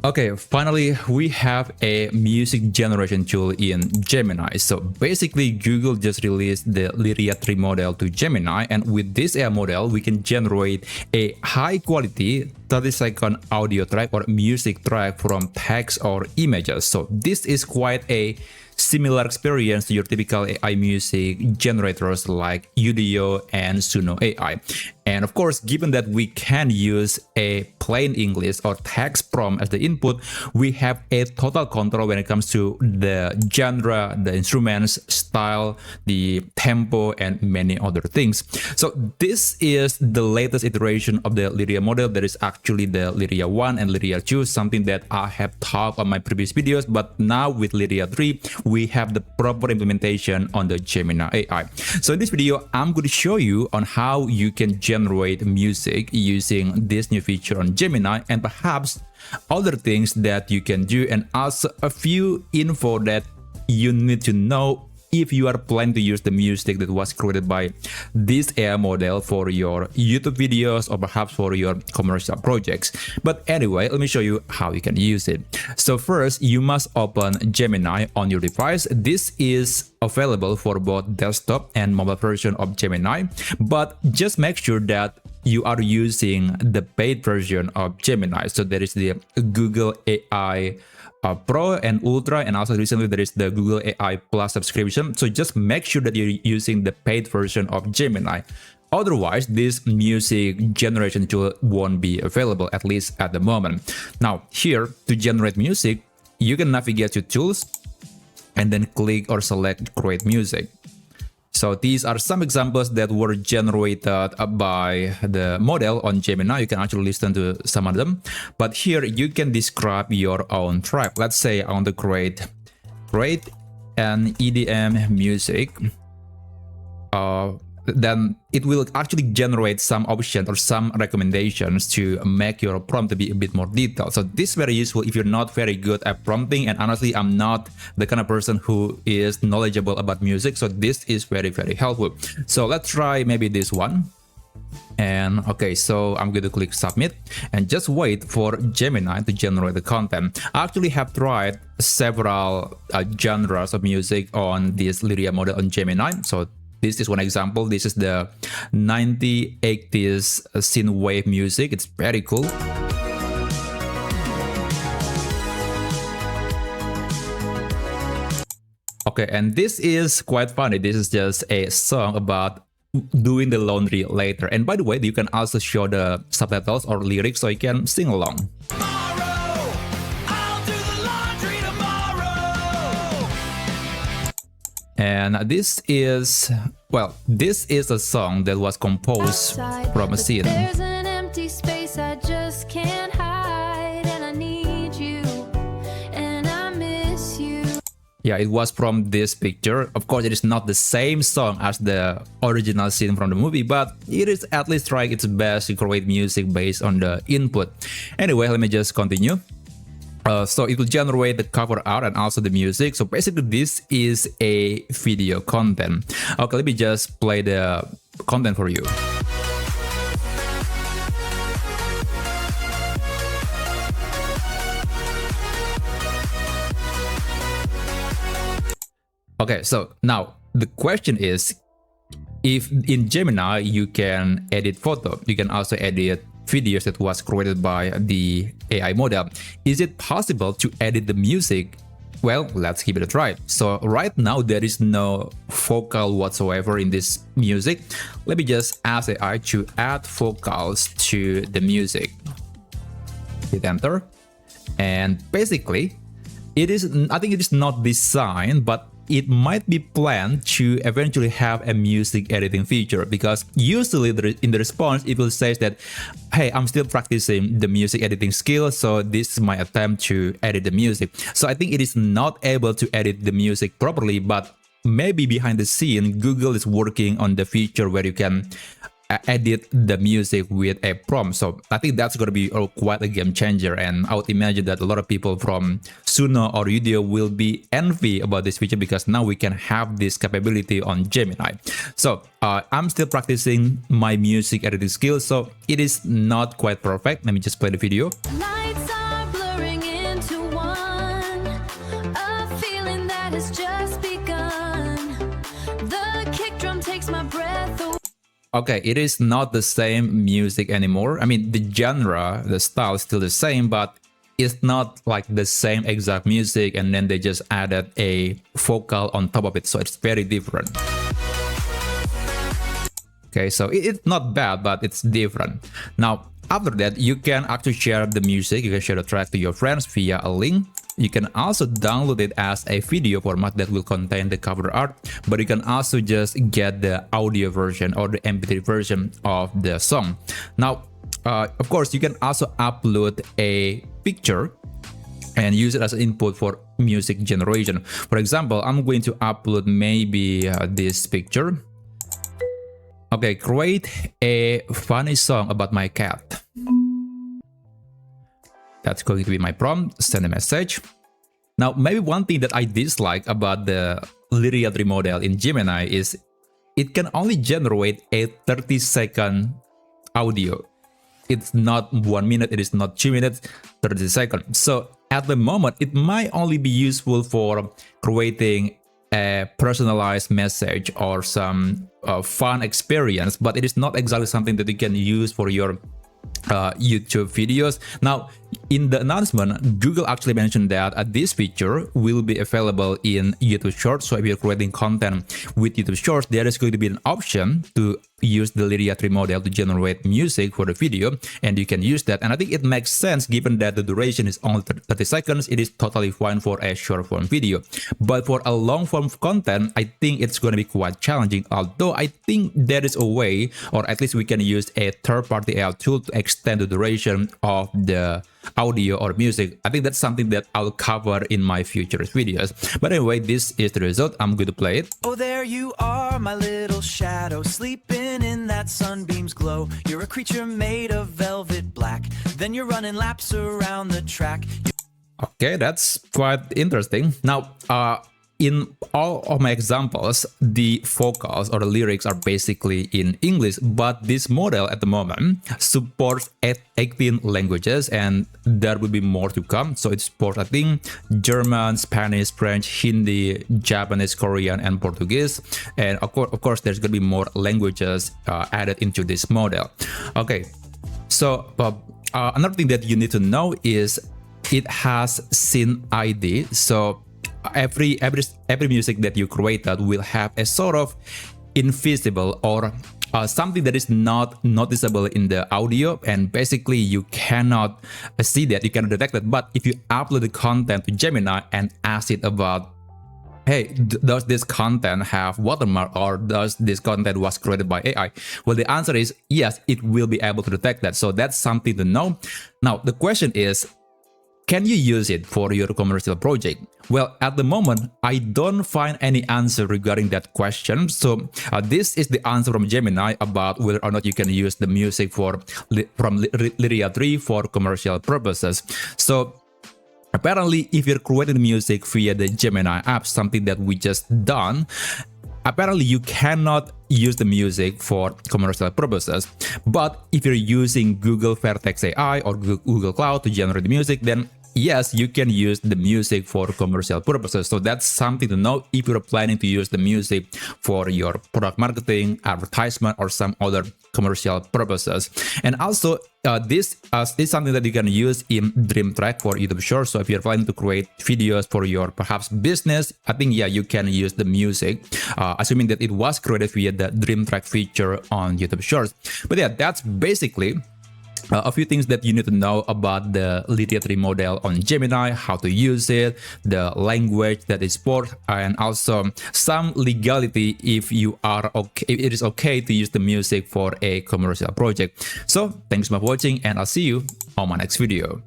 Okay, finally, we have a music generation tool in Gemini. So basically, Google just released the Lyria 3 model to Gemini, and with this AI model, we can generate a high-quality 30-second audio track or music track from text or images. So this is quite a similar experience to your typical AI music generators like Udio and Suno AI. And of course, given that we can use a plain English or text prompt as the input, we have a total control when it comes to the genre, the instruments, style, the tempo, and many other things. So this is the latest iteration of the Lyria model. That is actually the Lyria 1 and Lyria 2, something that I have talked on my previous videos, but now with Lyria 3, we have the proper implementation on the Gemini AI. So in this video, I'm going to show you on how you can generate music using this new feature on Gemini, and perhaps other things that you can do, and also a few info that you need to know if you are planning to use the music that was created by this AI model for your YouTube videos or perhaps for your commercial projects. But anyway, let me show you how you can use it. So first, you must open Gemini on your device. This is available for both desktop and mobile version of Gemini, but just make sure that you are using the paid version of Gemini. So there is the Google AI Pro and Ultra, and also recently there is the Google AI Plus subscription. So just make sure that you're using the paid version of Gemini. Otherwise, this music generation tool won't be available, at least at the moment. Now, here to generate music, you can navigate to Tools and then click or select Create Music. So these are some examples that were generated by the model on Gemini. You can actually listen to some of them. But here you can describe your own track. Let's say I want to create an EDM music. Then it will actually generate some options or some recommendations to make your prompt to be a bit more detailed. So this is very useful if you're not very good at prompting, and honestly, I'm not the kind of person who is knowledgeable about music, so this is very, very helpful. So let's try maybe this one. And okay, so I'm going to click submit and just wait for Gemini to generate the content. I actually have tried several genres of music on this Lyria model on Gemini. So this is one example. This is the 1980s synthwave music. It's very cool. Okay, and this is quite funny. This is just a song about doing the laundry later. And by the way, you can also show the subtitles or lyrics so you can sing along. And this is, well, this is a song that was composed from a scene. There's an empty space I just can't hide, and I need you, and I miss you. Yeah, it was from this picture. Of course, it is not the same song as the original scene from the movie, but it is at least trying its best to create music based on the input. Anyway, let me just continue. So it will generate the cover art and also the music. So basically this is a video content. Okay, let me just play the content for you. Okay, so now the question is, if in Gemini you can edit photo, you can also edit videos that was created by the AI model. Is it possible to edit the music? Well, let's give it a try. So right now there is no vocal whatsoever in this music. Let me just ask AI to add vocals to the music. Hit enter. And basically, I think it is not designed, but it might be planned to eventually have a music editing feature, because usually in the response it will say that, hey, I'm still practicing the music editing skill, so this is my attempt to edit the music. So I think it is not able to edit the music properly, but maybe behind the scene Google is working on the feature where you can edit the music with a prompt. So I think that's going to be quite a game changer, and I would imagine that a lot of people from Suno or Udio will be envy about this feature, because now we can have this capability on Gemini. So I'm still practicing my music editing skills, so it is not quite perfect. Let me just play the video. Lights are blurring in ride has just begun. The kick drum takes my breath away. Okay, it is not the same music anymore. I mean, the genre, the style is still the same, but it's not like the same exact music, and then they just added a vocal on top of it, so it's very different. Okay, so it's not bad, but it's different. Now, after that, you can actually share the music, you can share the track to your friends via a link. You can also download it as a video format that will contain the cover art, but you can also just get the audio version or the MP3 version of the song. Now, of course, you can also upload a picture and use it as an input for music generation. For example, I'm going to upload maybe this picture. Okay, create a funny song about my cat. That's going to be my prompt. Send a message. Now, maybe one thing that I dislike about the Lyria 3 model in Gemini is it can only generate a 30-second audio. It's not 1 minute, it is not 2 minutes, 30 seconds. So at the moment, it might only be useful for creating a personalized message or some fun experience, but it is not exactly something that you can use for your YouTube videos. Now, in the announcement, Google actually mentioned that this feature will be available in YouTube Shorts. So if you're creating content with YouTube Shorts, there is going to be an option to use the Lyria 3 model to generate music for the video, and you can use that. And I think it makes sense given that the duration is only 30 seconds. It is totally fine for a short form video, but for a long form content, I think it's going to be quite challenging. Although I think there is a way, or at least we can use a third-party AI tool to extend the duration of the audio or music. I think that's something that I'll cover in my future videos. But anyway, this is the result. I'm going to play it. Oh, there you are, my little shadow, sleeping in that sunbeam's glow. You're a creature made of velvet black, then you're running laps around the track. Okay, that's quite interesting. Now, in all of my examples, the vocals or the lyrics are basically in English, but this model at the moment supports 18 languages, and there will be more to come. So it supports, I think, German, Spanish, French, Hindi, Japanese, Korean, and Portuguese. And of course, there's going to be more languages added into this model. Okay, so another thing that you need to know is it has scene ID. So every music that you created will have a sort of invisible or something that is not noticeable in the audio, and basically you cannot see that, you cannot detect it. But if you upload the content to Gemini and ask it about, hey, does this content have watermark, or does this content was created by AI? Well, the answer is yes, it will be able to detect that. So that's something to know. Now, the question is, can you use it for your commercial project? Well, at the moment, I don't find any answer regarding that question. So this is the answer from Gemini about whether or not you can use the music from Lyria 3 for commercial purposes. So apparently, if you're creating music via the Gemini app, something that we just done, apparently you cannot use the music for commercial purposes. But if you're using Google Vertex AI or Google Cloud to generate the music, then yes, you can use the music for commercial purposes. So that's something to know if you're planning to use the music for your product marketing, advertisement, or some other commercial purposes. And also, this is something that you can use in Dream Track for YouTube Shorts. So if you're planning to create videos for your perhaps business, I think, yeah, you can use the music, assuming that it was created via the Dream Track feature on YouTube Shorts. But yeah, that's basically a few things that you need to know about the Lyria 3 model on Gemini, how to use it, the language that is supported, and also some legality if you are okay, if it is okay to use the music for a commercial project. So thanks for watching, and I'll see you on my next video.